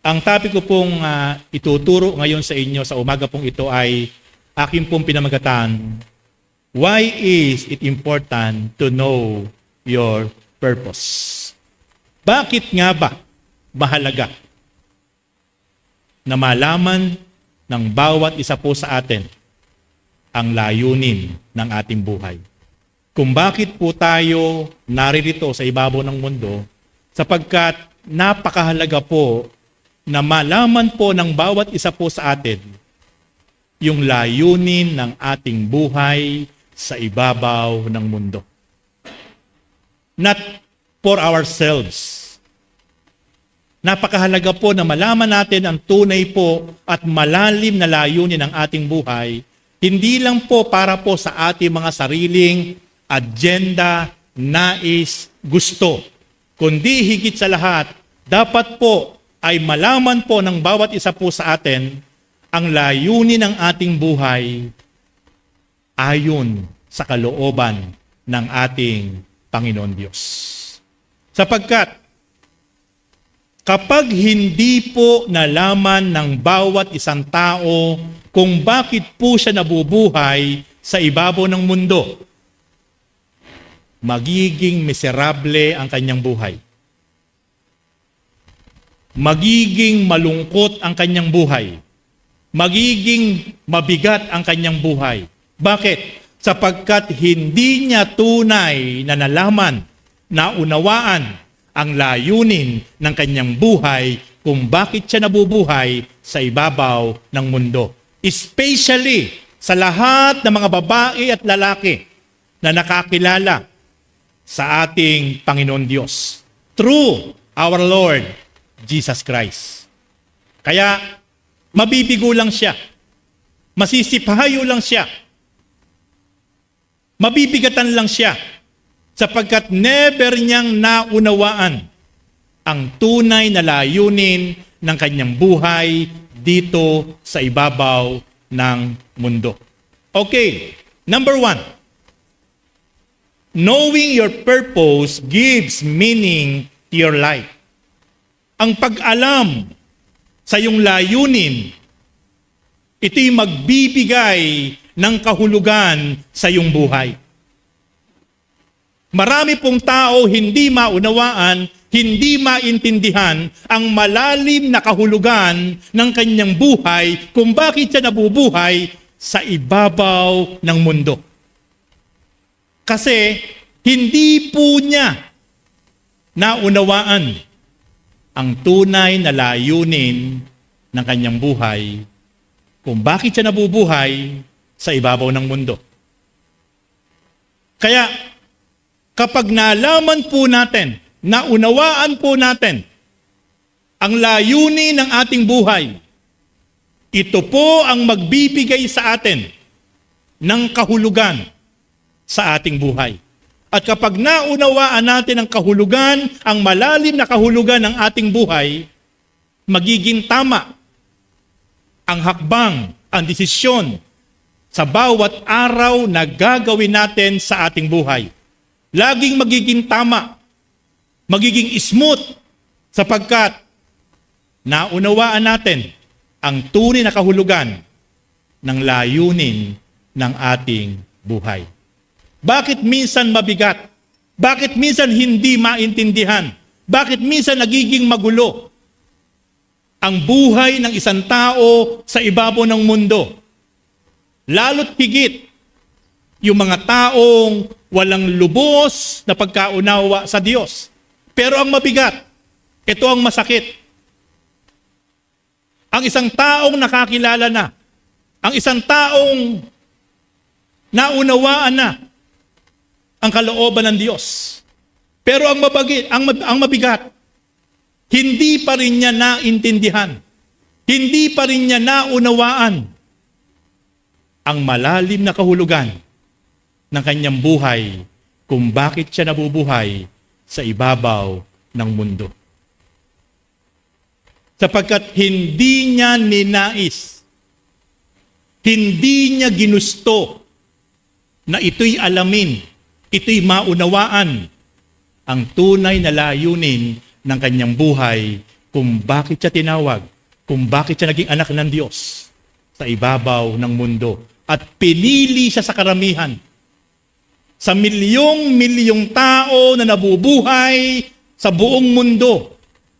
Ang topic ko pong ituturo ngayon sa inyo sa umaga pong ito ay aking pong pinamagatan, why is it important to know your purpose? Bakit nga ba mahalaga na malaman ng bawat isa po sa atin ang layunin ng ating buhay? Kung bakit po tayo naririto sa ibabaw ng mundo, sapagkat napakahalaga po na malaman po ng bawat isa po sa atin yung layunin ng ating buhay sa ibabaw ng mundo. Not for ourselves. Napakahalaga po na malaman natin ang tunay po at malalim na layunin ng ating buhay, hindi lang po para po sa ating mga sariling agenda, nais, gusto, kundi higit sa lahat, dapat po ay malaman po ng bawat isa po sa atin ang layunin ng ating buhay ayon sa kalooban ng ating Panginoon Diyos. Sapagkat kapag hindi po nalaman ng bawat isang tao kung bakit po siya nabubuhay sa ibabaw ng mundo, magiging miserable ang kanyang buhay. Magiging malungkot ang kanyang buhay. Magiging mabigat ang kanyang buhay. Bakit? Sapagkat hindi niya tunay na nalaman, naunawaan ang layunin ng kanyang buhay kung bakit siya nabubuhay sa ibabaw ng mundo. Especially sa lahat ng mga babae at lalaki na nakakilala sa ating Panginoon Diyos through our Lord Jesus Christ. Kaya mabibigo lang siya. Masisipahayo lang siya. Mabibigatan lang siya sapagkat never niyang naunawaan ang tunay na layunin ng kanyang buhay dito sa ibabaw ng mundo. Okay, number 1. Knowing your purpose gives meaning to your life. Ang pag-alam sa iyong layunin, ito'y magbibigay ng kahulugan sa iyong buhay. Marami pong tao hindi maunawaan, hindi maintindihan ang malalim na kahulugan ng kanyang buhay kung bakit siya nabubuhay sa ibabaw ng mundo. Kasi hindi po niya naunawaan ang tunay na layunin ng kanyang buhay kung bakit siya nabubuhay sa ibabaw ng mundo. Kaya kapag nalaman po natin, naunawaan po natin ang layunin ng ating buhay, ito po ang magbibigay sa atin ng kahulugan sa ating buhay. At kapag naunawaan natin ang kahulugan, ang malalim na kahulugan ng ating buhay, magiging tama ang hakbang, ang desisyon sa bawat araw na gagawin natin sa ating buhay. Laging magiging tama, magiging smooth, sapagkat naunawaan natin ang tunay na kahulugan ng layunin ng ating buhay. Bakit minsan mabigat? Bakit minsan hindi maintindihan? Bakit minsan nagiging magulo ang buhay ng isang tao sa ibabaw ng mundo? Lalo't higit yung mga taong walang lubos na pagkaunawa sa Diyos. Pero ang mabigat, ito ang masakit. Ang isang taong nakakilala na, ang isang taong naunawaan na ang kalooban ng Diyos. Pero ang mabigat, hindi pa rin niya naintindihan. Hindi pa rin niya naunawaan ang malalim na kahulugan ng kanyang buhay kung bakit siya nabubuhay sa ibabaw ng mundo. Sapagkat hindi niya ninais, hindi niya ginusto na ito'y alamin, ito'y maunawaan ang tunay na layunin ng kanyang buhay kung bakit siya tinawag, kung bakit siya naging anak ng Diyos sa ibabaw ng mundo. At pinili siya sa karamihan. Sa milyong-milyong tao na nabubuhay sa buong mundo,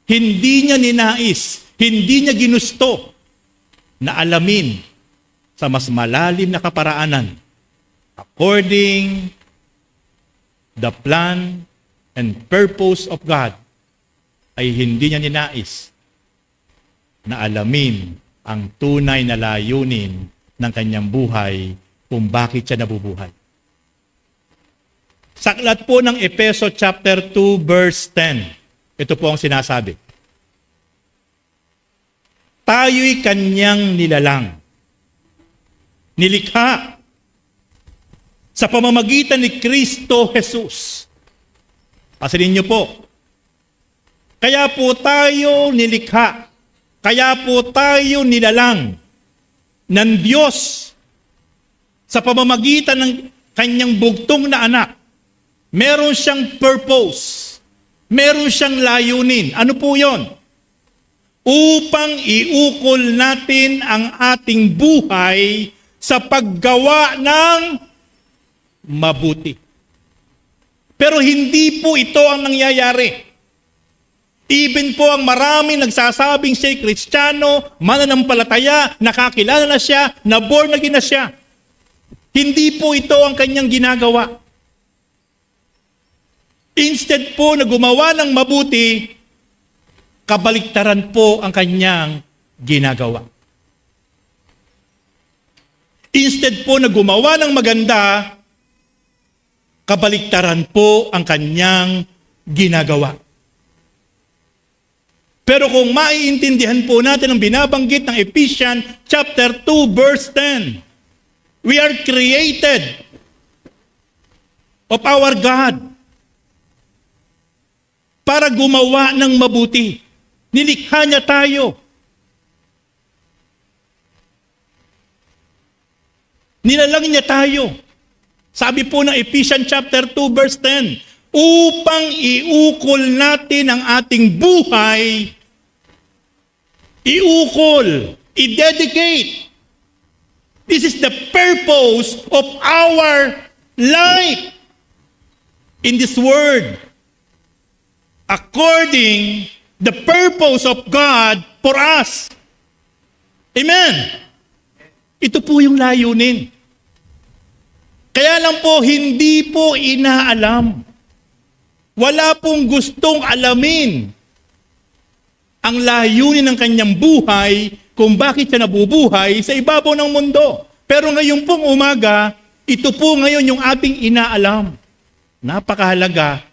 hindi niya ninais, hindi niya ginusto na alamin sa mas malalim na kaparaanan according the plan and purpose of God ay hindi niya ninais na alamin ang tunay na layunin ng kanyang buhay kung bakit siya nabubuhay. Sa aklat po ng Efeso chapter 2 verse 10, ito po ang sinasabi. Tayo'y kanyang nilalang, nilikha sa pamamagitan ni Kristo Jesus. Pasilin niyo po. Kaya po tayo nilikha, kaya po tayo nilalang ng Diyos sa pamamagitan ng kanyang bugtong na anak. Meron siyang purpose. Meron siyang layunin. Ano po yon? Upang iukol natin ang ating buhay sa paggawa ng mabuti. Pero hindi po ito ang nangyayari. Even po ang marami nagsasabing siya'y Kristiyano, mananampalataya, nakakilala na siya, na-born again na siya. Hindi po ito ang kanyang ginagawa. Instead po na gumawa ng mabuti, kabaliktaran po ang kanyang ginagawa. Instead po na gumawa ng maganda, kabaliktaran po ang kanyang ginagawa. Pero kung maiintindihan po natin ang binabanggit ng Ephesians chapter 2 verse 10, we are created of our God para gumawa ng mabuti. Nilikha niya tayo. Nilalang niya tayo. Sabi po ng Ephesians chapter 2 verse 10, upang iukol natin ang ating buhay, iukol, i-dedicate. This is the purpose of our life in this world. According the purpose of God for us. Amen. Ito po yung layunin. Kaya lang po, hindi po inaalam. Wala pong gustong alamin ang layunin ng kanyang buhay kung bakit siya nabubuhay sa ibabaw ng mundo. Pero ngayon pong umaga, ito po ngayon yung ating inaalam. Napakahalaga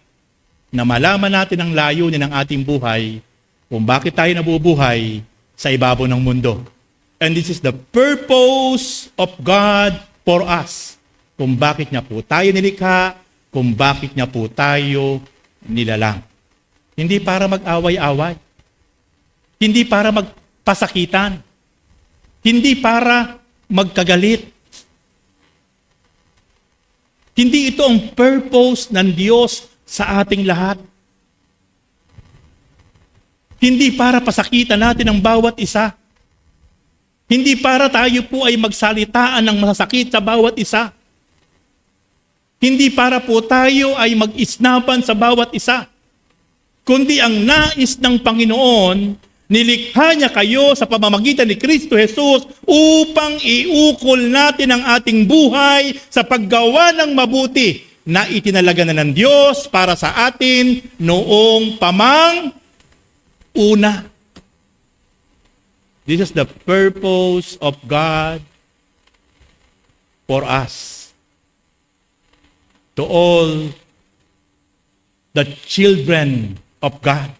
na malaman natin ang layunin ng ating buhay kung bakit tayo nabubuhay sa ibabaw ng mundo. And this is the purpose of God for us. Kung bakit niya po tayo nilikha, kung bakit niya po tayo nilalang. Hindi para mag-away-away. Hindi para magpasakitan. Hindi para magkagalit. Hindi ito ang purpose ng Diyos sa ating lahat. Hindi para pasakitan natin ang bawat isa. Hindi para tayo po ay magsalitaan ng masasakit sa bawat isa. Hindi para po tayo ay mag-isnapan sa bawat isa. Kundi ang nais ng Panginoon, nilikha niya kayo sa pamamagitan ni Kristo Jesus upang iukol natin ang ating buhay sa paggawa ng mabuti na itinalaga na ng Diyos para sa atin noong una. This is the purpose of God for us. To all the children of God.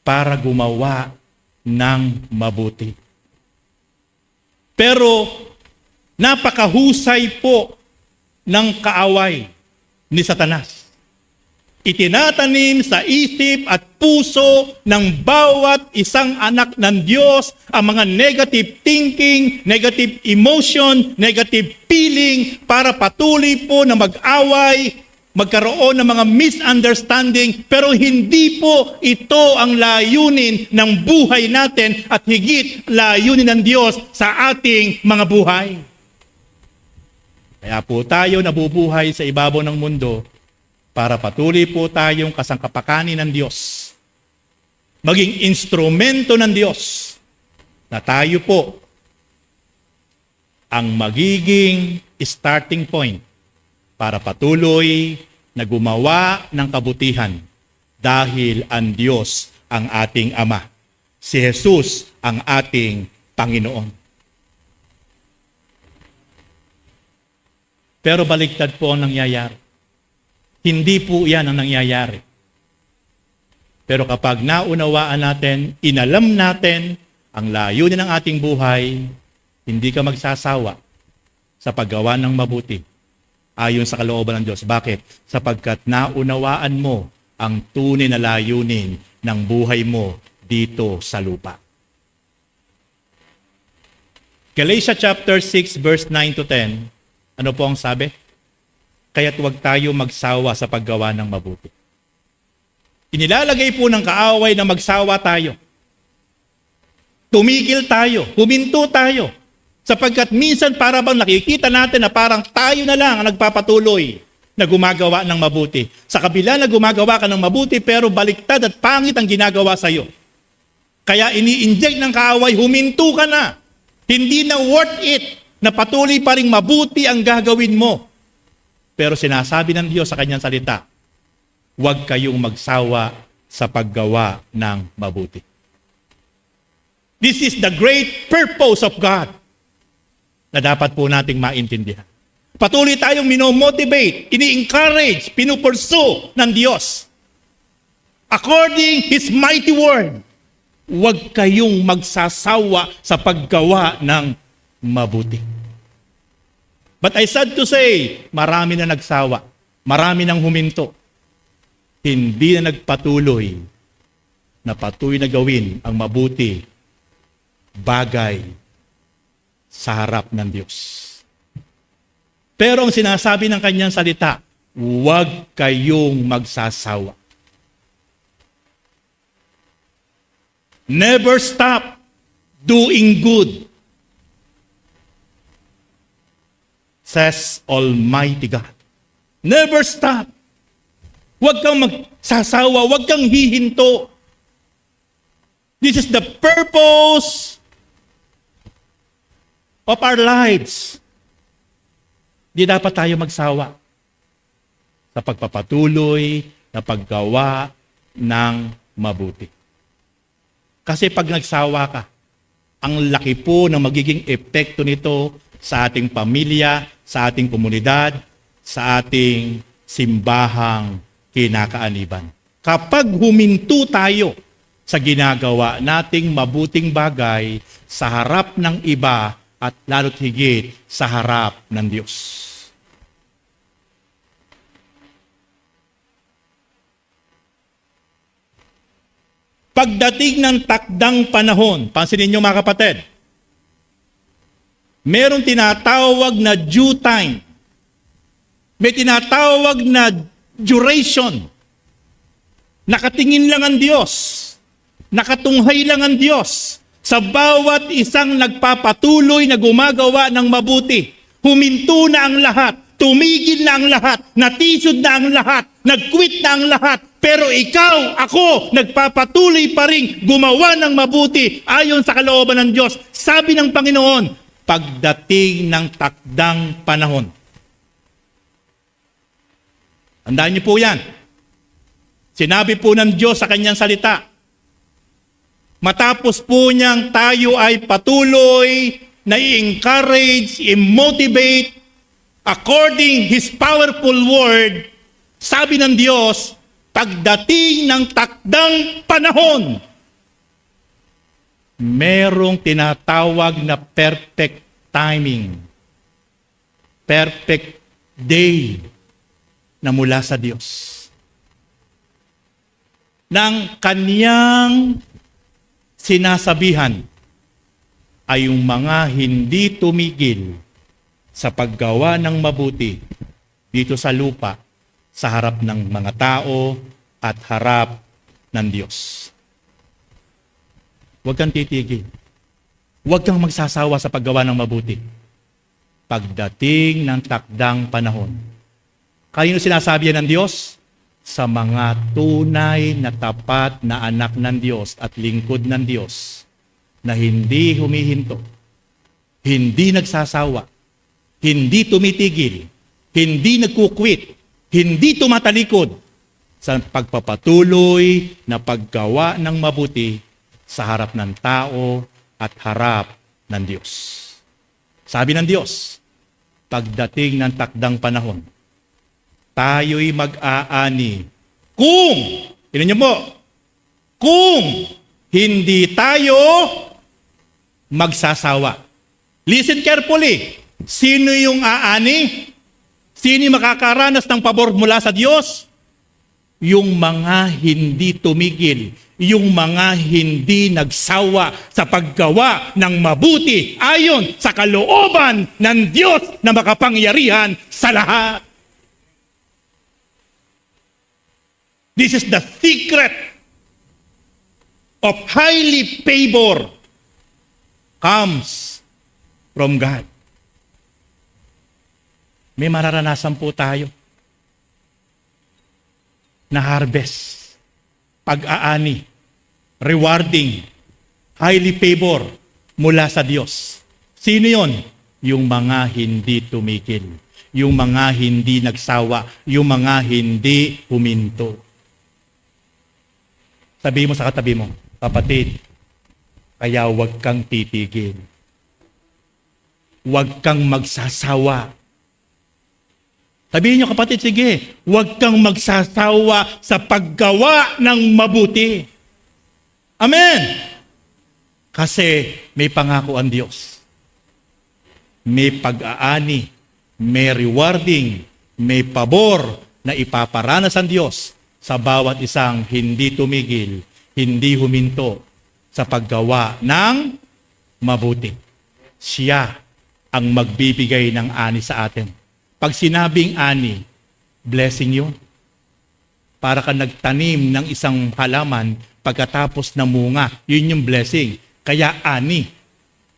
Para gumawa ng mabuti. Pero napakahusay po ng kaaway ni Satanas. Itinatanim sa isip at puso ng bawat isang anak ng Diyos ang mga negative thinking, negative emotion, negative feeling para patuloy po na mag-away, magkaroon ng mga misunderstanding, pero hindi po ito ang layunin ng buhay natin at higit layunin ng Diyos sa ating mga buhay. Kaya po tayo nabubuhay sa ibabaw ng mundo para patuloy po tayong kasangkapakanin ng Diyos. Maging instrumento ng Diyos na tayo po ang magiging starting point para patuloy na gumawa ng kabutihan dahil ang Diyos ang ating Ama. Si Jesus ang ating Panginoon. Pero baliktad po ang nangyayari. Hindi po yan ang nangyayari. Pero kapag naunawaan natin, inalam natin ang layunin ng ating buhay, hindi ka magsasawa sa paggawa ng mabuti ayon sa kalooban ng Diyos. Bakit? Sapagkat naunawaan mo ang tunay na layunin ng buhay mo dito sa lupa. Galatians chapter 6 verse 9 to 10, ano po ang sabi? Kaya't huwag tayo magsawa sa paggawa ng mabuti. Inilalagay po ng kaaway na magsawa tayo. Tumigil tayo, huminto tayo. Sapagkat minsan para bang nakikita natin na parang tayo na lang ang nagpapatuloy na gumagawa ng mabuti. Sa kabila na gumagawa ka ng mabuti pero baliktad at pangit ang ginagawa sa iyo. Kaya ini-inject ng kaaway, huminto ka na. Hindi na worth it na patuloy pa ring mabuti ang gagawin mo. Pero sinasabi ng Diyos sa kanyang salita, huwag kayong magsawa sa paggawa ng mabuti. This is the great purpose of God na dapat po nating maintindihan. Patuloy tayong minomotivate, ini-encourage, pinupursu ng Diyos. According His mighty word, huwag kayong magsasawa sa paggawa ng mabuti. But I sad to say, marami na nagsawa, marami nang huminto. Hindi na nagpatuloy na patuloy na gawin ang mabuti bagay sa harap ng Diyos. Pero ang sinasabi ng kanyang salita, huwag kayong magsasawa. Never stop doing good, says Almighty God. Never stop. Huwag kang magsasawa, huwag kang hihinto. This is the purpose of our lives. Di dapat tayo magsawa sa pagpapatuloy na paggawa ng mabuti. Kasi pag nagsawa ka, ang laki po ng magiging epekto nito sa ating pamilya, sa ating komunidad, sa ating simbahang kinakaaniban. Kapag huminto tayo sa ginagawa nating mabuting bagay sa harap ng iba at lalo't higit sa harap ng Diyos. Pagdating ng takdang panahon, pansinin niyo mga kapatid, merong tinatawag na due time. May tinatawag na duration. Nakatingin lang ang Diyos. Nakatunghay lang ang Diyos sa bawat isang nagpapatuloy na gumagawa ng mabuti. Huminto na ang lahat, tumigil na ang lahat, natisod na ang lahat, nag-quit na ang lahat, pero ikaw, ako, nagpapatuloy pa rin gumawa ng mabuti ayon sa kalooban ng Diyos. Sabi ng Panginoon, pagdating ng takdang panahon. Tandaan niyo po yan. Sinabi po ng Diyos sa kanyang salita, matapos po niyang tayo ay patuloy na i-encourage, i-motivate, according His powerful word, sabi ng Diyos, pagdating ng takdang panahon, merong tinatawag na perfect timing, perfect day na mula sa Diyos. Nang kaniyang sinasabihan ay yung mga hindi tumigil sa paggawa ng mabuti dito sa lupa sa harap ng mga tao at harap ng Diyos. Huwag kang titigil. Huwag kang magsasawa sa paggawa ng mabuti. Pagdating ng takdang panahon. Kanino sinasabi yan ng Diyos? Sa mga tunay na tapat na anak ng Diyos at lingkod ng Diyos na hindi humihinto, hindi nagsasawa, hindi tumitigil, hindi nagkukwit, hindi tumatalikod sa pagpapatuloy na paggawa ng mabuti sa harap ng tao at harap ng Diyos. Sabi ng Diyos, pagdating ng takdang panahon, tayo'y mag-aani kung, tingnan niyo po, kung hindi tayo magsasawa. Listen carefully. Sino yung aani? Sino yung makakaranas ng pabor mula sa Diyos? Yung mga hindi tumigil, yung mga hindi nagsawa sa paggawa ng mabuti ayon sa kalooban ng Diyos na makapangyarihan sa lahat. This is the secret of highly favor comes from God. May mararanasan po tayo na harvest, pag-aani, rewarding, highly favor mula sa Diyos. Sino yon? Yung mga hindi tumigil, yung mga hindi nagsawa, yung mga hindi huminto. Sabi mo sa katabi mo, kapatid, kaya huwag kang titigil. Huwag kang magsasawa. Sabihin niyo, kapatid, sige, huwag kang magsasawa sa paggawa ng mabuti. Amen! Kasi may pangako ang Diyos. May pag-aani, may rewarding, may pabor na ipaparanas ang Diyos sa bawat isang hindi tumigil, hindi huminto sa paggawa ng mabuti. Siya ang magbibigay ng ani sa atin. Pag sinabing ani, blessing yun. Para ka nagtanim ng isang halaman pagkatapos na munga, yun yung blessing. Kaya ani,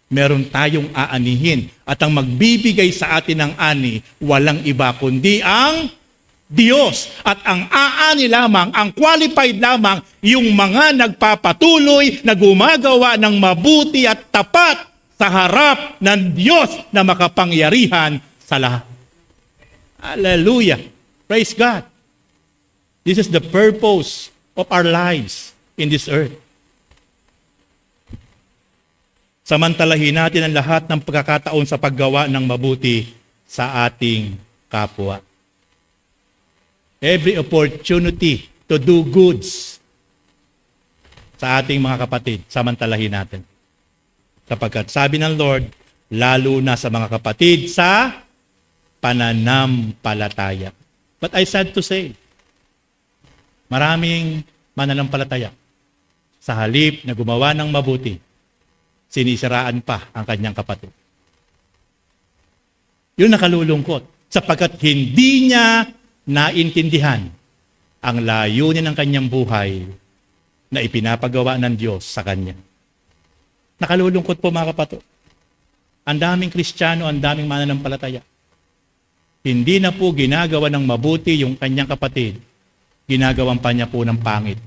meron tayong aanihin. At ang magbibigay sa atin ng ani, walang iba kundi ang Diyos. At ang aani lamang, ang qualified lamang, yung mga nagpapatuloy na gumagawa ng mabuti at tapat sa harap ng Diyos na makapangyarihan sa lahat. Hallelujah! Praise God! This is the purpose of our lives in this earth. Samantalahin natin ang lahat ng pagkakataon sa paggawa ng mabuti sa ating kapwa. Every opportunity to do goods sa ating mga kapatid, samantalahin natin. Sapagkat sabi ng Lord, lalo na sa mga kapatid sa pananampalataya. But I sad to say, maraming mananampalataya sa halip na gumawa ng mabuti, sinisiraan pa ang kanyang kapatid. Yun nakalulungkot, sapagkat hindi niya naintindihan ang layunin ng kanyang buhay na ipinapagawa ng Diyos sa kanya. Nakalulungkot po mga kapatid. Ang daming Kristiyano, ang daming mananampalataya. Hindi na po ginagawa ng mabuti yung kanyang kapatid. Ginagawan pa niya po ng pangit.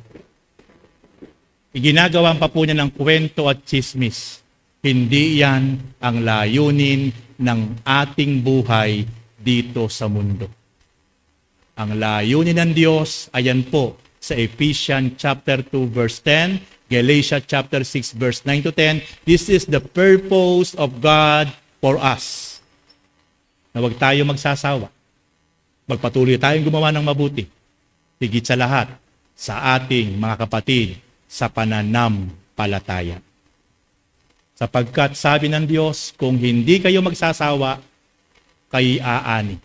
Ginagawan pa po niya ng kwento at chismis. Hindi yan ang layunin ng ating buhay dito sa mundo. Ang layunin ng Diyos, ayan po, sa Ephesians chapter 2 verse 10, Galatians chapter 6 verse 9 to 10, this is the purpose of God for us. Na huwag tayo magsasawa. Magpatuloy tayong gumawa ng mabuti. Higit sa lahat, sa ating mga kapatid sa pananampalataya. Sapagkat sabi ng Diyos, kung hindi kayo magsasawa, kayo aani.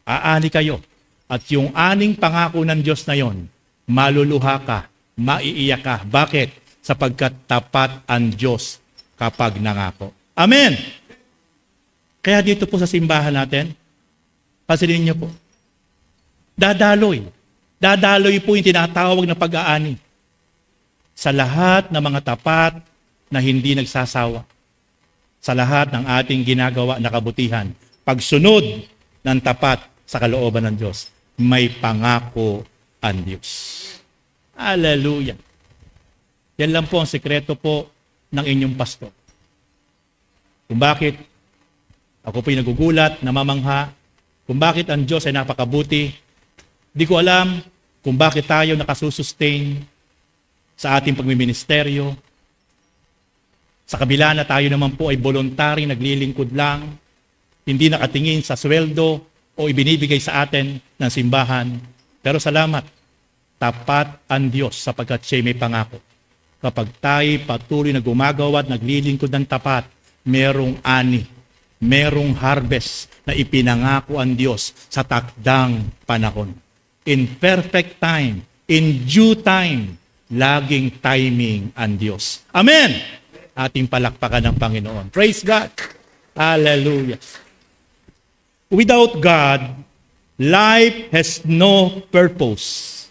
Aani kayo. At yung aning pangako ng Diyos na yon, maluluha ka, maiiyak ka. Bakit? Sapagkat tapat ang Diyos kapag nangako. Amen! Kaya dito po sa simbahan natin, pansinin niyo po, Dadaloy. Dadaloy po yung tinatawag na pag-aani sa lahat ng mga tapat na hindi nagsasawa. Sa lahat ng ating ginagawa na kabutihan. Pagsunod ng tapat sa kalooban ng Diyos. May pangako ang Diyos. Hallelujah. Yan lang po ang sikreto po ng inyong pastor. Kung bakit ako po'y nagugulat, namamangha, kung bakit ang Diyos ay napakabuti, di ko alam kung bakit tayo nakasusustain sa ating pagmiministeryo. Sa kabila na tayo naman po ay voluntary, naglilingkod lang, hindi nakatingin sa sweldo o ibinibigay sa atin ng simbahan. Pero salamat, tapat ang Diyos sapagkat siya'y may pangako. Kapag tayo patuloy na gumagawa at naglilingkod ng tapat, merong ani, merong harvest na ipinangako ang Diyos sa takdang panahon. In perfect time, in due time, laging timing ang Diyos. Amen! Ating palakpakan ng Panginoon. Praise God! Hallelujah! Without God, life has no purpose.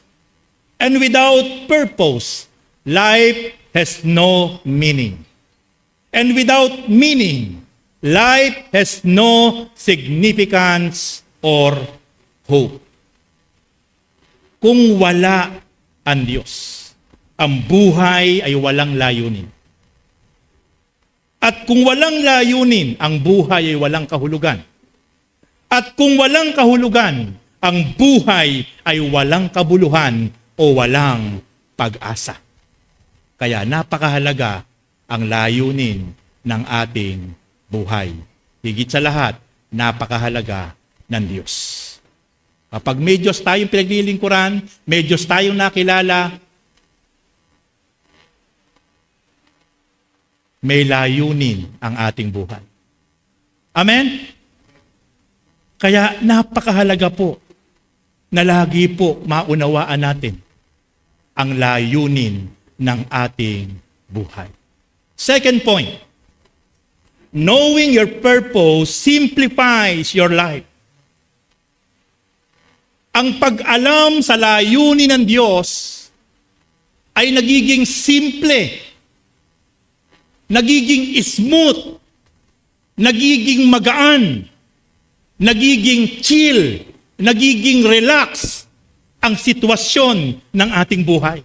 And without purpose, life has no meaning. And without meaning, life has no significance or hope. Kung wala ang Diyos, ang buhay ay walang layunin. At kung walang layunin, ang buhay ay walang kahulugan. At kung walang kahulugan, ang buhay ay walang kabuluhan o walang pag-asa. Kaya napakahalaga ang layunin ng ating buhay. Higit sa lahat, napakahalaga ng Diyos. Kapag may Diyos tayong pinaglilingkuran, may Diyos tayong nakilala, may layunin ang ating buhay. Amen? Kaya napakahalaga po na lagi po maunawaan natin ang layunin ng ating buhay. Second point, knowing your purpose simplifies your life. Ang pag-alam sa layunin ng Diyos ay nagiging simple, nagiging smooth, nagiging magaan, nagiging chill, nagiging relax ang sitwasyon ng ating buhay.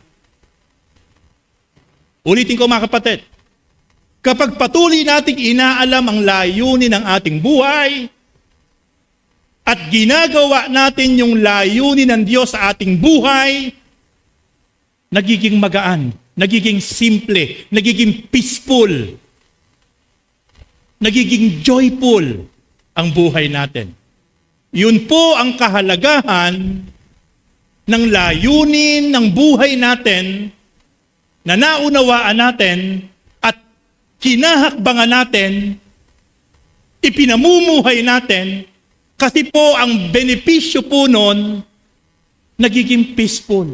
Ulitin ko mga kapatid, kapag patuloy nating inaalam ang layunin ng ating buhay at ginagawa natin yung layunin ng Diyos sa ating buhay, nagiging magaan, nagiging simple, nagiging peaceful, nagiging joyful ang buhay natin. Yun po ang kahalagahan ng layunin ng buhay natin na naunawaan natin at kinahakbangan natin, ipinamumuhay natin, kasi po ang benepisyo po nun, nagiging peaceful.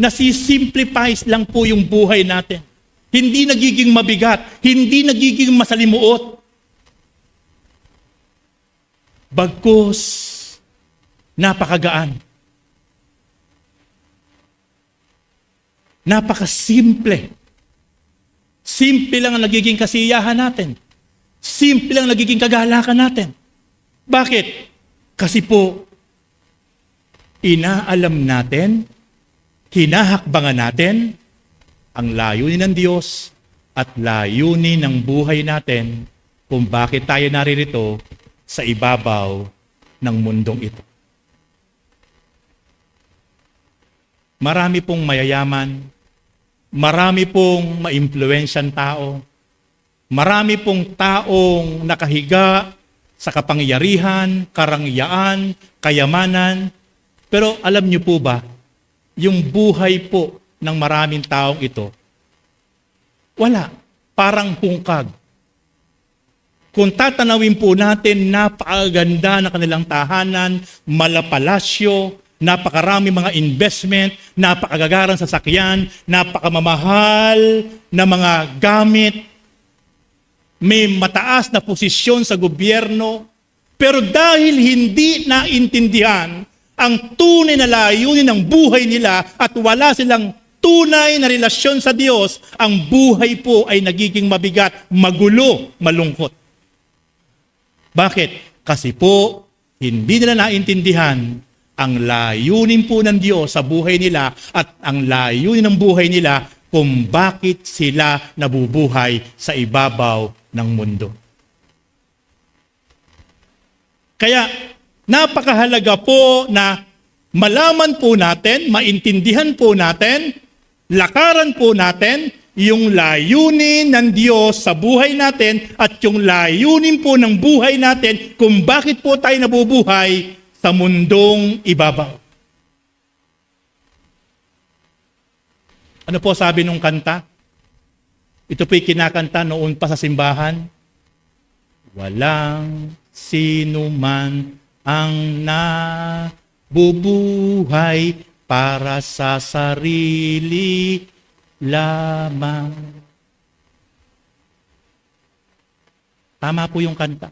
Nasisimplifies lang po yung buhay natin. Hindi nagiging mabigat, hindi nagiging masalimuot. Bagkus, napakagaan. Napakasimple. Simple lang ang nagiging kasiyahan natin. Simple lang ang nagiging kagalakan natin. Bakit? Kasi po, inaalam natin, hinahakbangan natin ang layunin ng Diyos at layunin ng buhay natin kung bakit tayo naririto sa ibabaw ng mundong ito. Marami pong mayayaman, marami pong maimpluwensyang tao, marami pong taong nakahiga sa kapangyarihan, karangyaan, kayamanan. Pero alam niyo po ba, yung buhay po ng maraming taong ito, wala. Parang hungkag. Kung tatanawin po natin, napakaganda na kanilang tahanan, malapalasyo, napakarami mga investment, napakagagarang sasakyan, napakamamahal na mga gamit, may mataas na posisyon sa gobyerno, Pero dahil hindi naintindihan ang tunay na layunin ng buhay nila at wala silang tunay na relasyon sa Diyos, ang buhay po ay nagiging mabigat, magulo, malungkot. Bakit? Kasi po, hindi nila naintindihan ang layunin po ng Diyos sa buhay nila at ang layunin ng buhay nila kung bakit sila nabubuhay sa ibabaw ng mundo. Kaya napakahalaga po na malaman po natin, maintindihan po natin, lakaran po natin yung layunin ng Diyos sa buhay natin at yung layunin po ng buhay natin kung bakit po tayo nabubuhay sa mundong ibabaw. Ano po sabi nung kanta? Ito po'y kinakanta noon pa sa simbahan. Walang sino man ang nabubuhay para sa sarili lamang. Tama po yung kanta.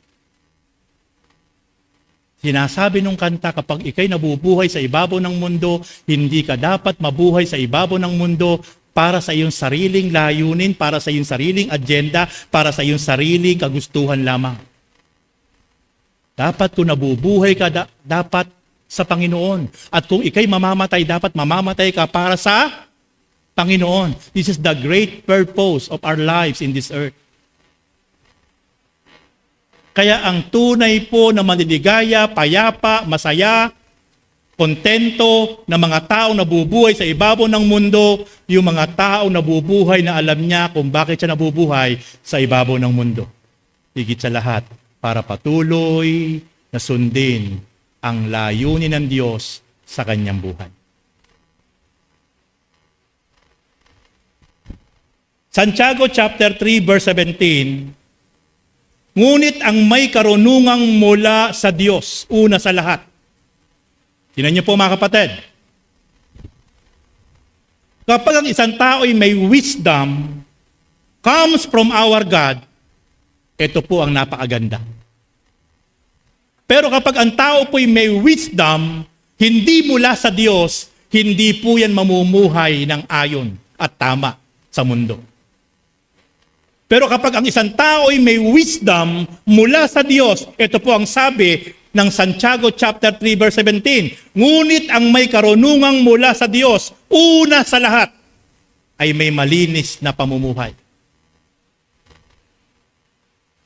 Sinasabi nung kanta, kapag ikay nabubuhay sa ibabaw ng mundo, hindi ka dapat mabuhay sa ibabaw ng mundo para sa iyong sariling layunin, para sa iyong sariling agenda, para sa iyong sariling kagustuhan lamang. Dapat kung nabubuhay ka, dapat sa Panginoon. At kung ikay mamamatay, dapat mamamatay ka para sa Panginoon. This is the great purpose of our lives in this earth. Kaya ang tunay po na maliligaya, payapa, masaya, kontento na mga taong nabubuhay sa ibabaw ng mundo, yung mga taong nabubuhay na alam niya kung bakit siya nabubuhay sa ibabaw ng mundo. Higit sa lahat, para patuloy na sundin ang layunin ng Diyos sa kanyang buhay. Santiago chapter 3 verse 17, ngunit ang may karunungang mula sa Diyos, una sa lahat. Tingnan niyo po mga kapatid. Kapag ang isang tao ay may wisdom, comes from our God, ito po ang napakaganda. Pero kapag ang tao po ay may wisdom, hindi mula sa Diyos, hindi po yan mamumuhay ng ayon at tama sa mundo. Pero kapag ang isang tao ay may wisdom mula sa Diyos, ito po ang sabi ng Santiago chapter 3 verse 17, ngunit ang may karunungang mula sa Diyos, una sa lahat, ay may malinis na pamumuhay.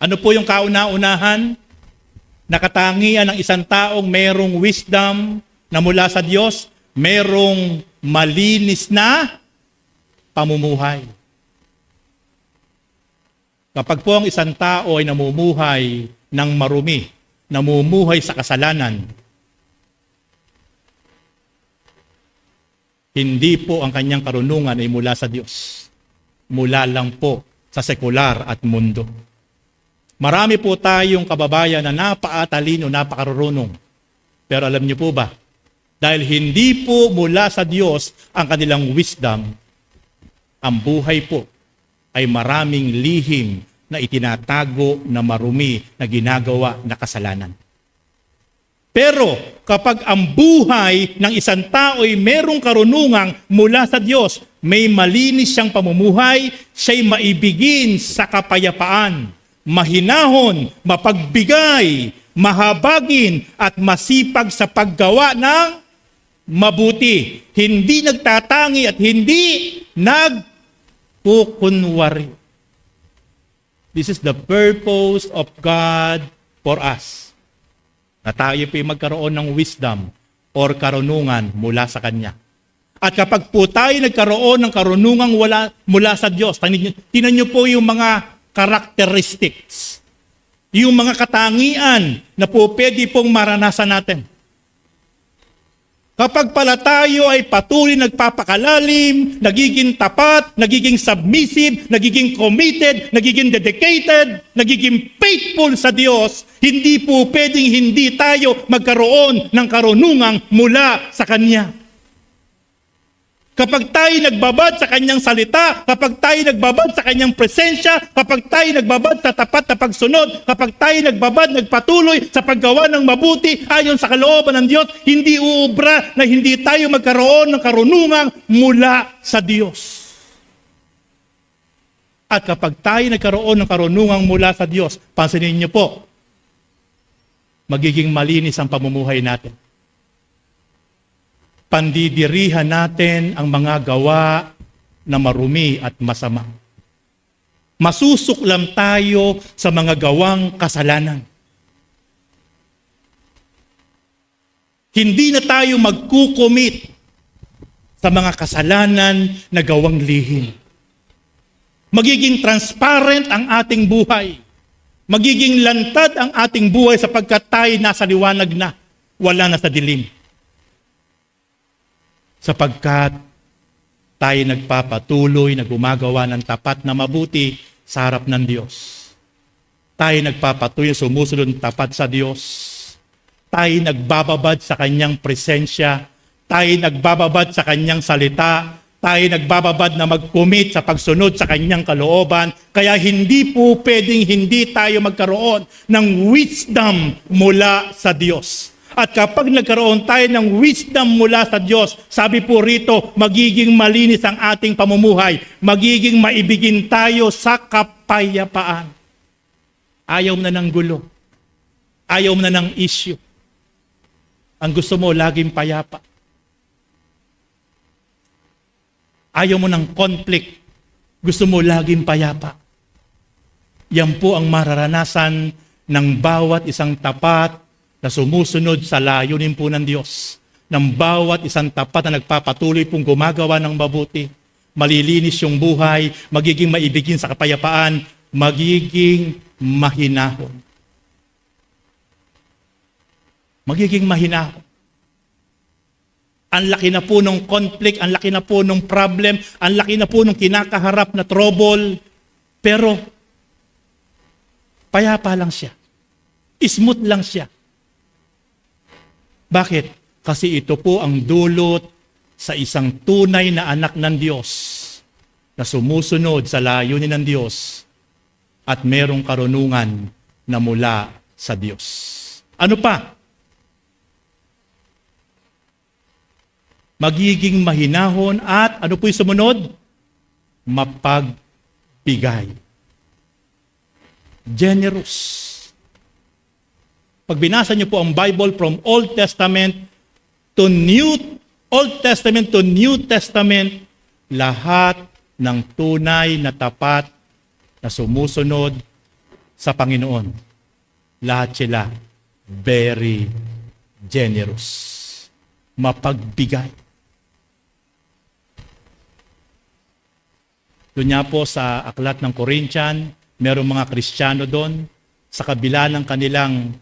Ano po yung kauna-unahan? Nakatangian ng isang taong mayroong wisdom na mula sa Diyos, mayroong malinis na pamumuhay. Kapag po ang isang tao ay namumuhay ng marumi, namumuhay sa kasalanan, hindi po ang kanyang karunungan ay mula sa Diyos. Mula lang po sa sekular at mundo. Marami po tayong kababayan na napaatalino, napakarunong. Pero alam niyo po ba, dahil hindi po mula sa Diyos ang kanilang wisdom, ang buhay po ay maraming lihim na itinatago na marumi na ginagawa na kasalanan. Pero kapag ang buhay ng isang tao ay merong karunungang mula sa Diyos, may malinis siyang pamumuhay, siya'y maibigin sa kapayapaan, mahinahon, mapagbigay, mahabagin, at masipag sa paggawa ng mabuti. Hindi nagtatangi at hindi nagkukunwari. This is the purpose of God for us. Na tayo po'y magkaroon ng wisdom or karunungan mula sa Kanya. At kapag po tayo nagkaroon ng karunungan mula sa Diyos, tingnan niyo po yung mga characteristics, yung mga katangian na po pwede pong maranasan natin. Kapag pala tayo ay patuloy nagpapakalalim, nagiging tapat, nagiging submissive, nagiging committed, nagiging dedicated, nagiging faithful sa Diyos, hindi po pwedeng hindi tayo magkaroon ng karunungang mula sa Kanya. Kapag tayo nagbabad sa kanyang salita, kapag tayo nagbabad sa kanyang presensya, kapag tayo nagbabad sa tapat na pagsunod, kapag tayo nagbabad, nagpatuloy sa paggawa ng mabuti ayon sa kalooban ng Diyos, hindi uubra na hindi tayo magkaroon ng karunungang mula sa Diyos. At kapag tayo nagkaroon ng karunungang mula sa Diyos, pansinin niyo po, magiging malinis ang pamumuhay natin. Pandidirihan natin ang mga gawa na marumi at masama. Masusuklam tayo sa mga gawang kasalanan. Hindi na tayo magkukumit sa mga kasalanan na gawang lihim. Magiging transparent ang ating buhay. Magiging lantad ang ating buhay sapagkat tayo nasa liwanag na, wala na sa dilim. Sapagkat tayo nagpapatuloy na gumagawa ng tapat na mabuti sa harap ng Diyos. Tayo nagpapatuloy sumusunod ng tapat sa Diyos. Tayo nagbababad sa Kanyang presensya. Tayo nagbababad sa Kanyang salita. Tayo nagbababad na mag-commit sa pagsunod sa Kanyang kalooban. Kaya hindi po pwedeng hindi tayo magkaroon ng wisdom mula sa Diyos. At kapag nagkaroon tayo ng wisdom mula sa Diyos, sabi po rito, magiging malinis ang ating pamumuhay. Magiging maibigin tayo sa kapayapaan. Ayaw na ng gulo. Ayaw na ng issue. Ang gusto mo, laging payapa. Ayaw mo ng conflict. Gusto mo laging payapa. Yan po ang mararanasan ng bawat isang tapat na sumusunod sa layunin po ng Diyos. Ng bawat isang tapat na nagpapatuloy pong gumagawa ng mabuti. Malilinis yung buhay, magiging maibigin sa kapayapaan, magiging mahinahon. Magiging mahinahon. Ang laki na po ng conflict, ang laki na po ng problem, ang laki na po ng kinakaharap na trouble, pero payapa lang siya. Smooth lang siya. Bakit? Kasi ito po ang dulot sa isang tunay na anak ng Diyos na sumusunod sa layunin ng Diyos at merong karunungan na mula sa Diyos. Ano pa? Magiging mahinahon at ano po yung sumunod? Mapagbigay. Generous. Pag binasa niyo po ang Bible from Old Testament to New Testament, lahat ng tunay na tapat na sumusunod sa Panginoon, lahat sila very generous. Mapagbigay. Doon niya po sa aklat ng Corinthian, merong mga Kristiyano doon, sa kabila ng kanilang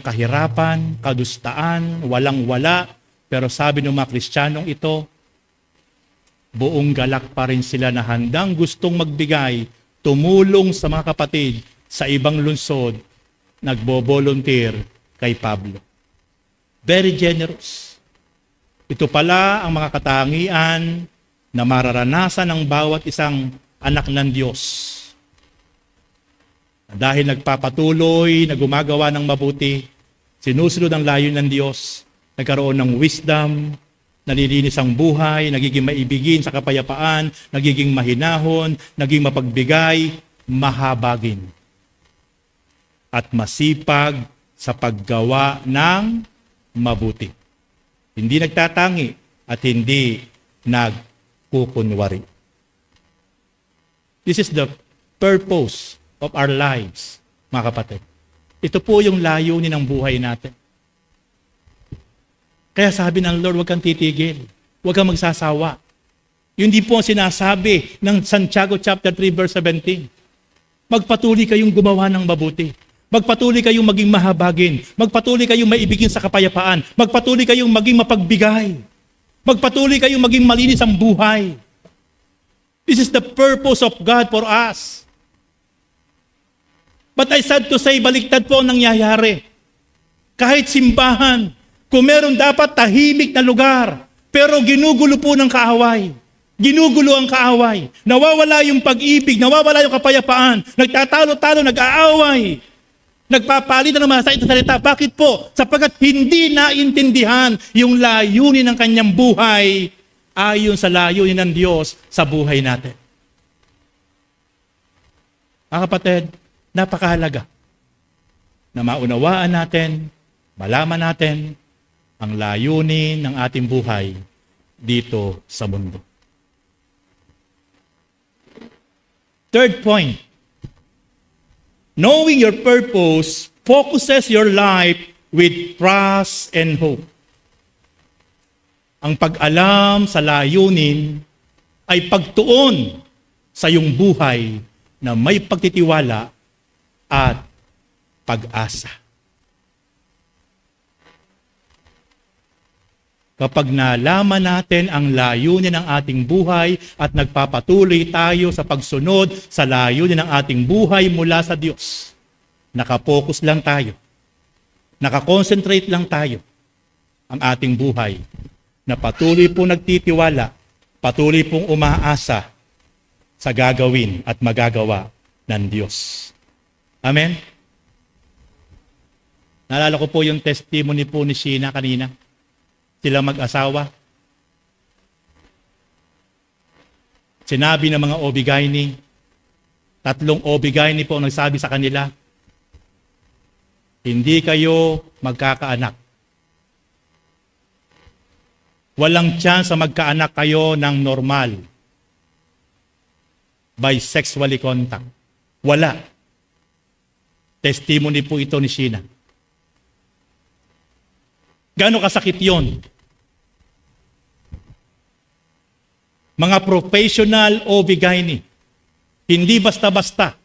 kahirapan, kadustaan, walang-wala, pero sabi ng mga Kristiyanong ito, buong galak pa rin sila na handang gustong magbigay, tumulong sa mga kapatid sa ibang lungsod, nagbo-volunteer kay Pablo. Very generous. Ito pala ang mga katangian na mararanasan ng bawat isang anak ng Diyos. Dahil nagpapatuloy na gumagawa ng mabuti, sinusunod ang layon ng Diyos, nagkaroon ng wisdom, nalilinis ang buhay, nagiging maibigin sa kapayapaan, nagiging mahinahon, naging mapagbigay, mahabagin. At masipag sa paggawa ng mabuti. Hindi nagtatangi at hindi nagkukunwari. This is the purpose of our lives, mga kapatid. Ito po yung layunin ng buhay natin. Kaya sabi ng Lord, huwag kang titigil. Huwag kang magsasawa. Yun din po ang sinasabi ng Santiago chapter 3 verse 17. Magpatuloy kayong gumawa ng mabuti. Magpatuloy kayong maging mahabagin. Magpatuloy kayong maibigin sa kapayapaan. Magpatuloy kayong maging mapagbigay. Magpatuloy kayong maging malinis ang buhay. This is the purpose of God for us. But I sad to say, baliktad po ang nangyayari. Kahit simbahan, kung meron dapat tahimik na lugar Pero ginugulo po ng kaaway. Ginugulo ang kaaway. Nawawala yung pag-ibig, nawawala yung kapayapaan. Nagtatalo-talo, nag-aaway. Nagpapalitan ng masakit na salita. Bakit po? Sapagkat hindi naintindihan yung layunin ng kanyang buhay ayon sa layunin ng Diyos sa buhay natin. Mga kapatid, napakahalaga na maunawaan natin, malaman natin ang layunin ng ating buhay dito sa mundo. Third point, knowing your purpose focuses your life with trust and hope. Ang pag-alam sa layunin ay pagtuon sa iyong buhay na may pagtitiwala at pag-asa. Kapag nalaman natin ang layunin ng ating buhay at nagpapatuloy tayo sa pagsunod sa layunin ng ating buhay mula sa Diyos, nakapokus lang tayo, nakakonsentrate lang tayo ang ating buhay na patuloy pong nagtitiwala, patuloy pong umaasa sa gagawin at magagawa ng Diyos. Amen? Naalala ko po yung testimony po ni Sheena kanina. Sila mag-asawa. Sinabi ng mga Obigaini, 3 Obigaini po ang nagsabi sa kanila, hindi kayo magkakaanak. Walang chance na magkaanak kayo ng normal by sexually contact. Wala. Testimony po ito ni Sheena. Gaano kasakit yon? Mga professional Obigaini, hindi basta-basta.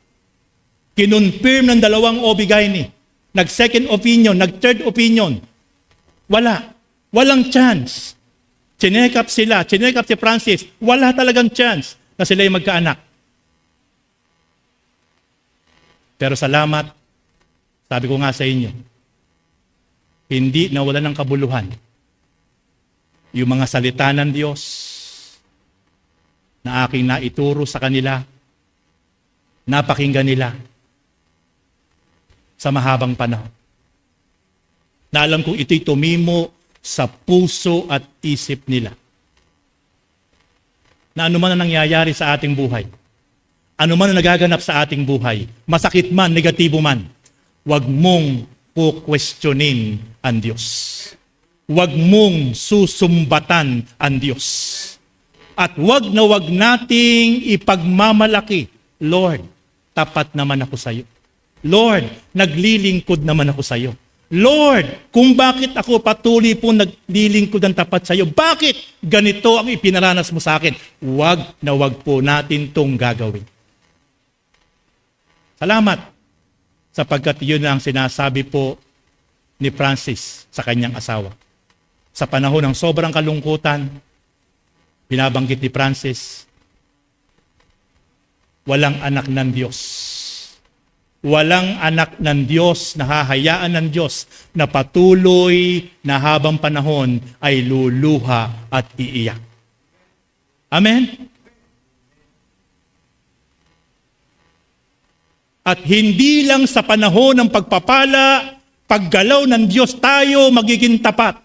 Kinonfirm ng 2 Obigaini, nag-second opinion, nag-third opinion. Wala. Walang chance. Chinekap sila, chinekap si Francis, wala talagang chance na sila yung magkaanak. Pero salamat, sabi ko nga sa inyo, hindi nawala ng kabuluhan yung mga salita ng Diyos na aking naituro sa kanila, napakinggan nila sa mahabang panahon. Na alam kong ito'y tumimo sa puso at isip nila. Na anuman ang nangyayari sa ating buhay, anuman ang nagaganap sa ating buhay, masakit man, negatibo man, huwag mong questionin ang Diyos. Huwag mong susumbatan ang Diyos. At huwag na huwag nating ipagmamalaki, Lord, tapat naman ako sa iyo. Lord, naglilingkod naman ako sa iyo. Lord, kung bakit ako patuloy po naglilingkod ng tapat sa iyo, bakit ganito ang ipinaranas mo sa akin? Huwag na huwag po natin itong gagawin. Salamat. Sapagkat yun ang sinasabi po ni Francis sa kanyang asawa. Sa panahon ng sobrang kalungkutan, binabanggit ni Francis, walang anak ng Diyos. Walang anak ng Diyos na hahayaan ng Diyos na patuloy na habang panahon ay luluha at iiyak. Amen? At hindi lang sa panahon ng pagpapala, paggalaw ng Diyos tayo magiging tapat.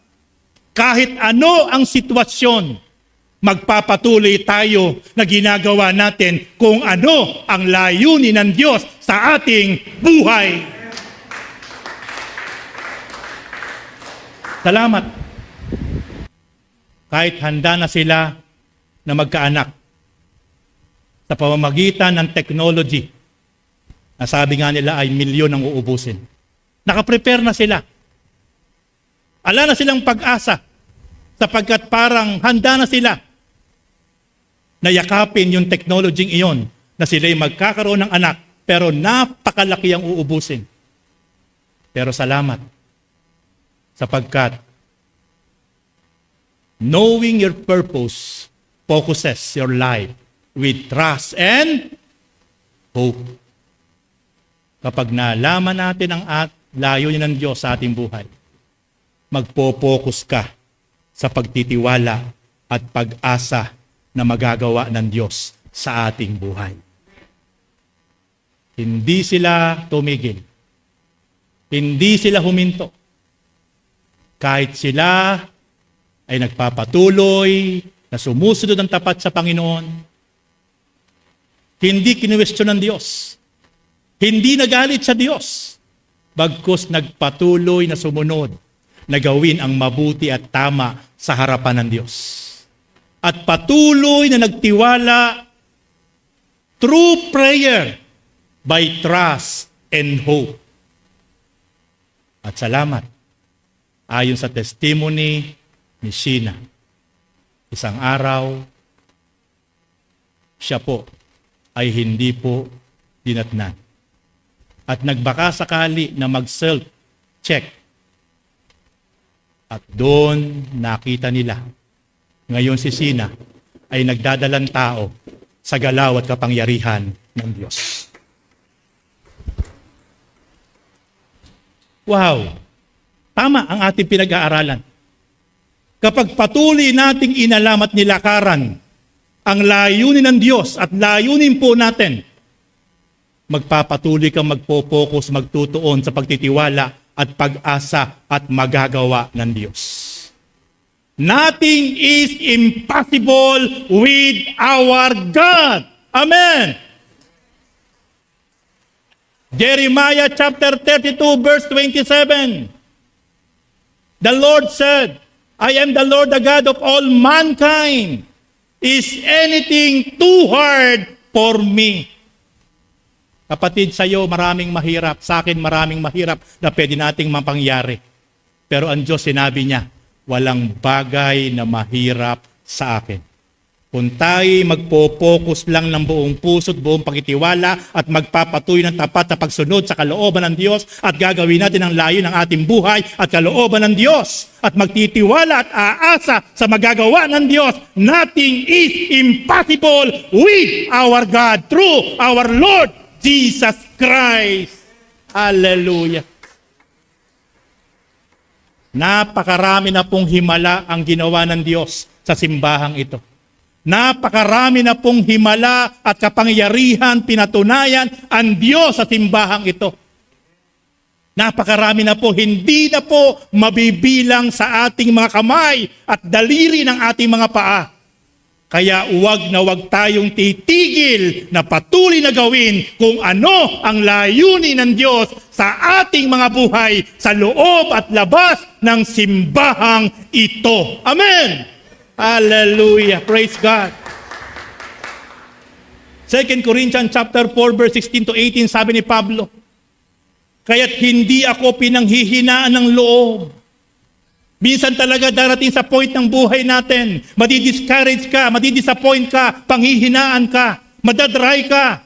Kahit ano ang sitwasyon, magpapatuloy tayo na ginagawa natin kung ano ang layunin ng Diyos sa ating buhay. Salamat. Kahit handa na sila na magkaanak sa pamamagitan ng technology, na sabi nga nila ay milyon ang uubusin. Nakaprepare na sila. Ala na silang pag-asa sapagkat parang handa na sila na yakapin yung technology iyon na sila'y magkakaroon ng anak pero napakalaki ang uubusin. Pero salamat sapagkat knowing your purpose focuses your life with trust and hope. Kapag nalaman natin ang layunin ng Diyos sa ating buhay, magpo-focus ka sa pagtitiwala at pag-asa na magagawa ng Diyos sa ating buhay. Hindi sila tumigil. Hindi sila huminto. Kahit sila ay nagpapatuloy na sumusunod ng tapat sa Panginoon, hindi kinuwestiyon ng Diyos. Hindi nagalit sa Diyos. Bagkus nagpatuloy na sumunod na gawin ang mabuti at tama sa harapan ng Diyos. At patuloy na nagtiwala through prayer by trust and hope. At salamat, ayon sa testimony ni Sheena, isang araw, siya po ay hindi po dinatnan. At nagbaka sakali na mag-self-check. At doon nakita nila, ngayon si Sheena ay nagdadalang tao sa galaw at kapangyarihan ng Diyos. Wow! Tama ang ating pinag-aaralan. Kapag patuloy nating inalam at nilakaran ang layunin ng Diyos at layunin po natin, magpapatuloy kang magpo-focus, magtutuon sa pagtitiwala at pag-asa at magagawa ng Diyos. Nothing is impossible with our God. Amen! Jeremiah chapter 32 verse 27. The Lord said, I am the Lord, the God of all mankind. Is anything too hard for me? Kapatid, sa iyo maraming mahirap, sa akin maraming mahirap na pwede nating mapangyari. Pero ang Diyos sinabi niya, walang bagay na mahirap sa akin. Kung tayo magpo-focus lang ng buong puso at buong pagtitiwala at magpapatuloy ng tapat na pagsunod sa kalooban ng Diyos at gagawin natin ang layo ng ating buhay at kalooban ng Diyos at magtitiwala at aasa sa magagawa ng Diyos, nothing is impossible with our God through our Lord Jesus Christ. Hallelujah. Napakarami na pong himala ang ginawa ng Diyos sa simbahang ito. Napakarami na pong himala at kapangyarihan pinatunayan ang Diyos sa simbahang ito. Napakarami na po, hindi na po mabibilang sa ating mga kamay at daliri ng ating mga paa. Kaya huwag na huwag tayong titigil na patuloy na gawin kung ano ang layunin ng Diyos sa ating mga buhay sa loob at labas ng simbahang ito. Amen! Hallelujah! Praise God! 2 Corinthians chapter 4 verse 16 to 18, sabi ni Pablo, kaya't hindi ako pinanghihinaan ng loob. Minsan talaga darating sa point ng buhay natin, madi-discourage ka, madi-disappoint ka, panghihinaan ka, madadry ka.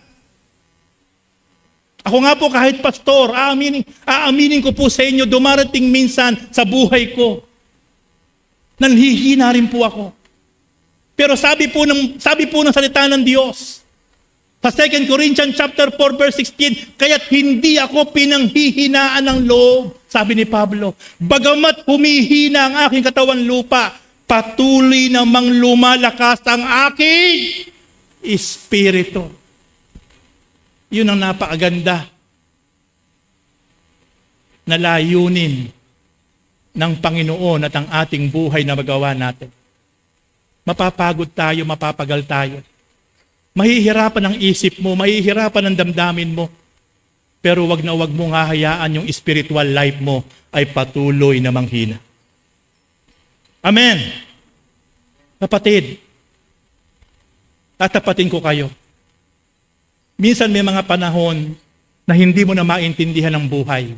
Ako nga po kahit pastor, aaminin ko po sa inyo, dumarating minsan sa buhay ko, nanghihina rin po ako. Pero sabi po ng salita ng Diyos, sa 2 Corinthians chapter 4 verse 16, kaya't hindi ako pinanghihinaan ng loob, sabi ni Pablo. Bagamat humihina ang aking katawan lupa, patuloy namang lumalakas ang aking espiritu. Yun ang napakaganda na layunin ng Panginoon at ang ating buhay na magawa natin. Mapapagod tayo, mapapagal tayo. Mahihirapan ang isip mo, mahihirapan ang damdamin mo. Pero wag na wag mong hahayaan yung spiritual life mo ay patuloy na manghina. Amen. Kapatid, tatapatin ko kayo. Minsan may mga panahon na hindi mo na maintindihan ang buhay.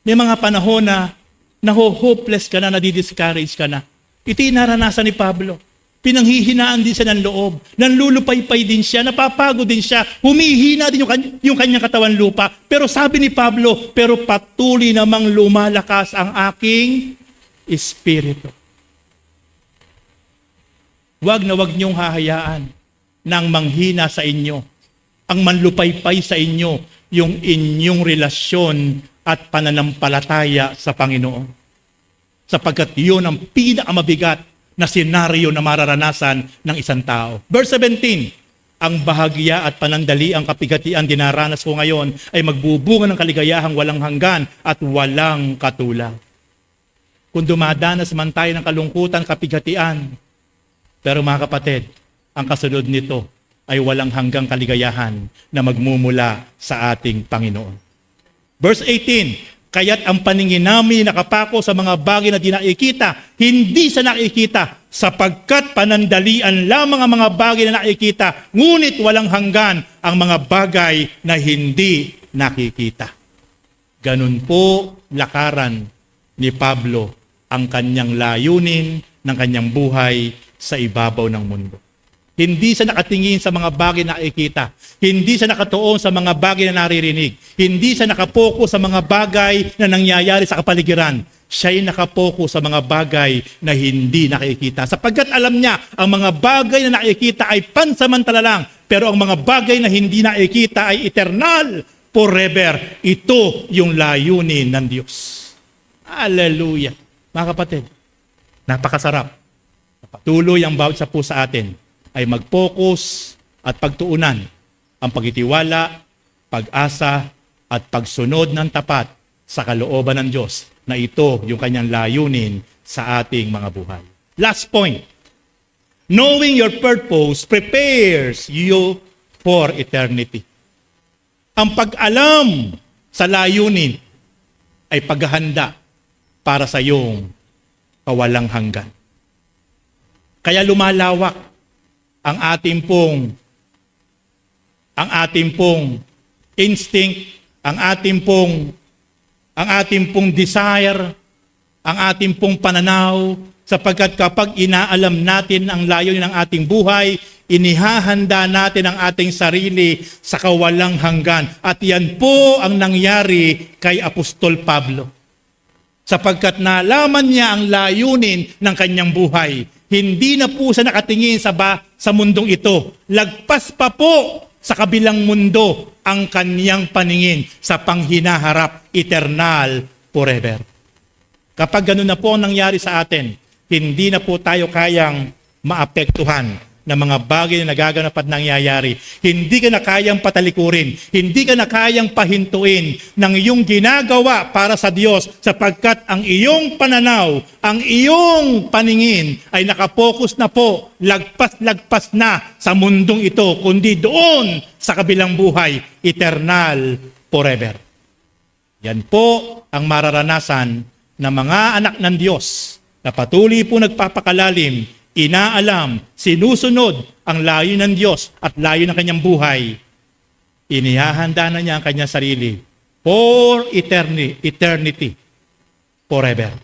May mga panahon na naho-hopeless ka na, nadi-discourage ka na. Ito yung naranasan ni Pablo. Pinanghihinaan din siya ng loob. Nanlulupaypay din siya, napapagod din siya. Humihina din yung kanyang katawan lupa. Pero sabi ni Pablo, pero patuloy namang lumalakas ang aking espiritu. Huwag na huwag niyong hahayaan nang manghina sa inyo, ang manlupaypay sa inyo, yung inyong relasyon at pananampalataya sa Panginoon. sapagkat yun ang pinakamabigat na senaryo na mararanasan ng isang tao. Verse 17, ang bahagya at panandaliang kapigatian dinaranas ko ngayon ay magbubunga ng kaligayahang walang hanggan at walang katulad. Kung dumadanas man tayo ng kalungkutan, kapigatian, pero mga kapatid, ang kasunod nito ay walang hanggang kaligayahan na magmumula sa ating Panginoon. Verse 18, kaya't ang paningin namin nakapako sa mga bagay na di nakikita, hindi sa nakikita, sapagkat panandalian lamang ang mga bagay na nakikita, ngunit walang hanggan ang mga bagay na hindi nakikita. Ganun po lakaran ni Pablo ang kanyang layunin ng kanyang buhay sa ibabaw ng mundo. Hindi siya nakatingin sa mga bagay na nakikita. Hindi siya nakatuon sa mga bagay na naririnig. Hindi siya nakapokus sa mga bagay na nangyayari sa kapaligiran. Siya'y nakapokus sa mga bagay na hindi nakikita. Sapagkat alam niya, ang mga bagay na nakikita ay pansamantala lang. Pero ang mga bagay na hindi nakikita ay eternal, forever. Ito yung layunin ng Diyos. Hallelujah. Mga kapatid, napakasarap. Patuloy ang bawat isa po sa atin ay mag-focus at pagtuunan ang pagtitiwala, pag-asa at pagsunod ng tapat sa kalooban ng Diyos na ito yung kanyang layunin sa ating mga buhay. Last point, knowing your purpose prepares you for eternity. Ang pag-alam sa layunin ay paghahanda para sa iyong kawalang hanggan. Kaya lumalawak ang ating pong instinct, ang ating pong desire, ang ating pong pananaw, sapagkat kapag inaalam natin ang layunin ng ating buhay, inihahanda natin ang ating sarili sa kawalang hanggan. At yan po ang nangyari kay Apostol Pablo. Sapagkat nalaman niya ang layunin ng kanyang buhay, hindi na po siya nakatingin sa mundong ito. Lagpas pa po sa kabilang mundo ang kanyang paningin sa panghinaharap, eternal, forever. Kapag ganun na po ang nangyari sa atin, hindi na po tayo kayang maapektuhan ng mga bagay na nagaganap at nangyayari. Hindi ka na kayang patalikurin. Hindi ka na kayang pahintuin ng iyong ginagawa para sa Diyos sapagkat ang iyong pananaw, ang iyong paningin ay nakapokus na po, lagpas-lagpas na sa mundong ito, kundi doon sa kabilang buhay, eternal, forever. Yan po ang mararanasan ng mga anak ng Diyos na patuloy po nagpapakalalim, inaalam, sinusunod ang layo ng Diyos at layo ng kanyang buhay. Inihahanda na niya ang kanyang sarili for eternity, forever.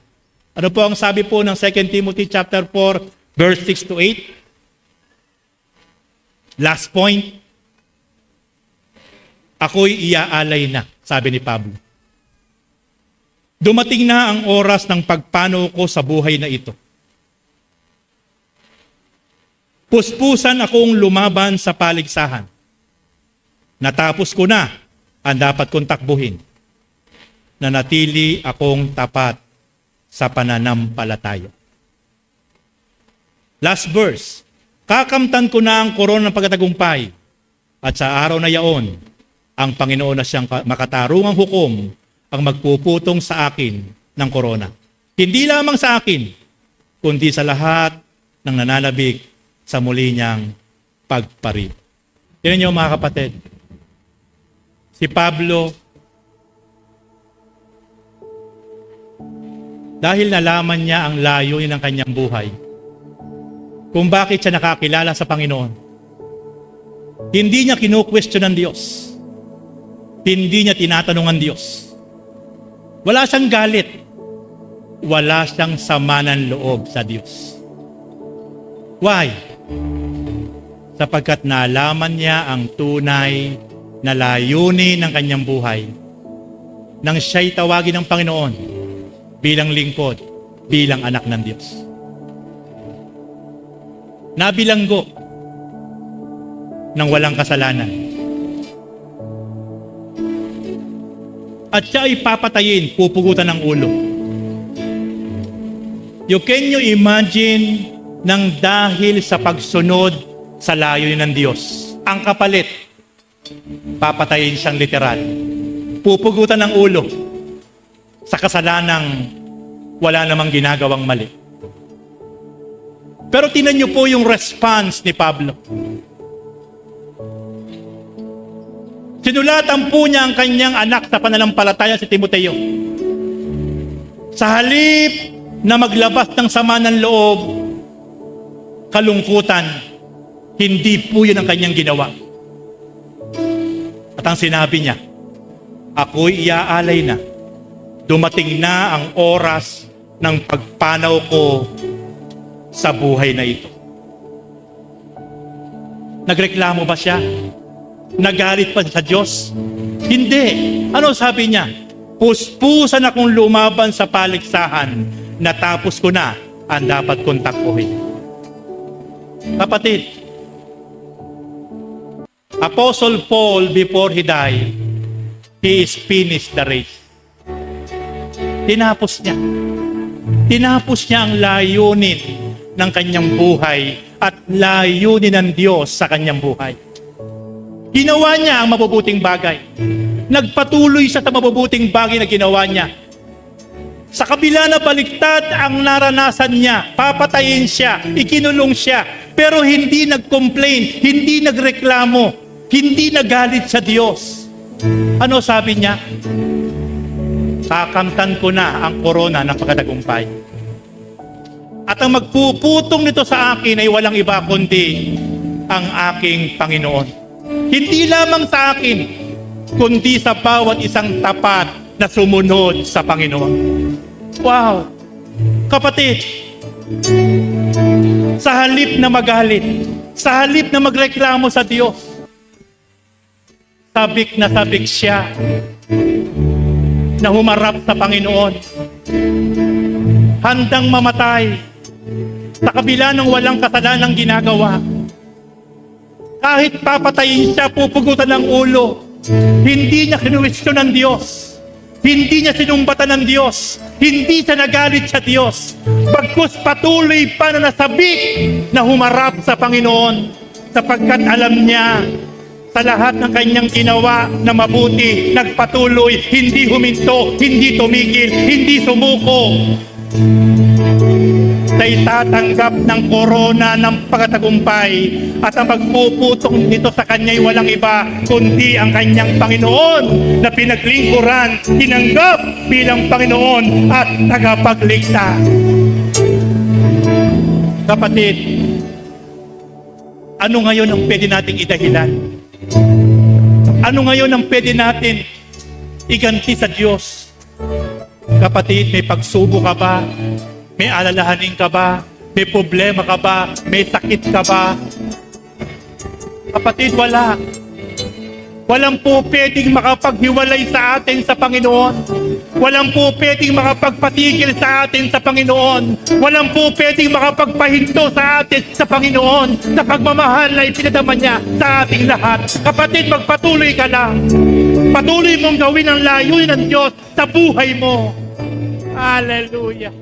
Ano po ang sabi po ng 2 Timothy chapter 4, verse 6 to 8? Last point, ako'y iaalay na, sabi ni Pablo. Dumating na ang oras ng pagpanaw ko sa buhay na ito. Puspusan akong lumaban sa paligsahan. Natapos ko na ang dapat kong takbuhin. Nanatili akong tapat sa pananampalataya. Last verse. Kakamtan ko na ang korona ng pagkatagumpay at sa araw na yaon, ang Panginoon na siyang makatarungang hukom ang magpuputong sa akin ng korona. Hindi lamang sa akin, kundi sa lahat ng nananabik sa muli niyang pagpari. Tingnan niyo mga kapatid, si Pablo, dahil nalaman niya ang layunin ng kanyang buhay, kung bakit siya nakakilala sa Panginoon, hindi niya kinu-question ng Diyos. Hindi niya tinatanong ang Diyos. Wala siyang galit. Wala siyang sama ng loob sa Diyos. Why? Sapagkat nalaman niya ang tunay na layunin ng kanyang buhay nang siya'y tawagin ng Panginoon bilang lingkod, bilang anak ng Diyos. Nabilanggo ng walang kasalanan. At siya ay papatayin, pupugutan ng ulo. Can you imagine nang dahil sa pagsunod sa layunin ng Diyos, ang kapalit, papatayin siyang literal. Pupugutan ng ulo sa kasalanang wala namang ginagawang mali. Pero tingnan niyo po yung response ni Pablo. Sinulatan po niya ang kanyang anak sa pananampalataya si Timoteo. Sa halip na maglabas ng sama ng loob, kalungkutan, hindi po yun ang kanyang ginawa. At ang sinabi niya, ako'y iaalay na. Dumating na ang oras ng pagpanaw ko sa buhay na ito. Nagreklamo ba siya? Nagalit pa sa Diyos? Hindi. Ano sabi niya? Puspusan akong lumaban sa paligsahan, natapos ko na ang dapat kong takbuhin. Kapatid, Apostle Paul, before he died, he is finished the race. Tinapos niya. Tinapos niya ang layunin ng kanyang buhay at layunin ng Diyos sa kanyang buhay. Ginawa niya ang mabubuting bagay. Nagpatuloy siya sa mabubuting bagay na ginawa niya. Sa kabila na baliktad ang naranasan niya, papatayin siya, ikinulong siya, pero hindi nag-complain, hindi nagreklamo, hindi nagalit sa Diyos. Ano sabi niya? Kakamtan ko na ang korona ng pagkatagumpay. At ang magpuputong nito sa akin ay walang iba kundi ang aking Panginoon. Hindi lamang sa akin, kundi sa bawat isang tapat na sumunod sa Panginoon. Wow! Kapatid, sa halip na magalit, sa halip na magreklamo sa Diyos, sabik na sabik siya na humarap sa Panginoon. Handang mamatay sa kabila ng walang kasalanang ginagawa. Kahit papatayin siya, pupugutan ng ulo, hindi niya kinuwestiyon ng Diyos. Hindi niya sinumbatan ng Diyos. Hindi siya nagalit sa Diyos. Bagkus patuloy pa na nasabik na humarap sa Panginoon sapagkat alam niya sa lahat ng kanyang ginawa na mabuti, nagpatuloy, hindi huminto, hindi tumigil, hindi sumuko. Na itatanggap ng korona ng pagkatagumpay at ang magpuputong nito sa kanya'y walang iba kundi ang kanyang Panginoon na pinaglingkuran, tinanggap bilang Panginoon at tagapagligtas. Kapatid, ano ngayon ang pwede nating idahilan? Ano ngayon ang pwede natin iganti sa Diyos? Kapatid, may pagsubok ka ba? May alalahanin ka ba? May problema ka ba? May sakit ka ba? Kapatid, wala. Walang po pwedeng makapaghiwalay sa atin sa Panginoon. Walang po pwedeng makapagpatigil sa atin sa Panginoon. Walang po pwedeng makapagpahinto sa atin sa Panginoon sa pagmamahal na ipinadama niya sa ating lahat. Kapatid, magpatuloy ka lang. Patuloy mong gawin ang layunin ng Diyos sa buhay mo. Hallelujah.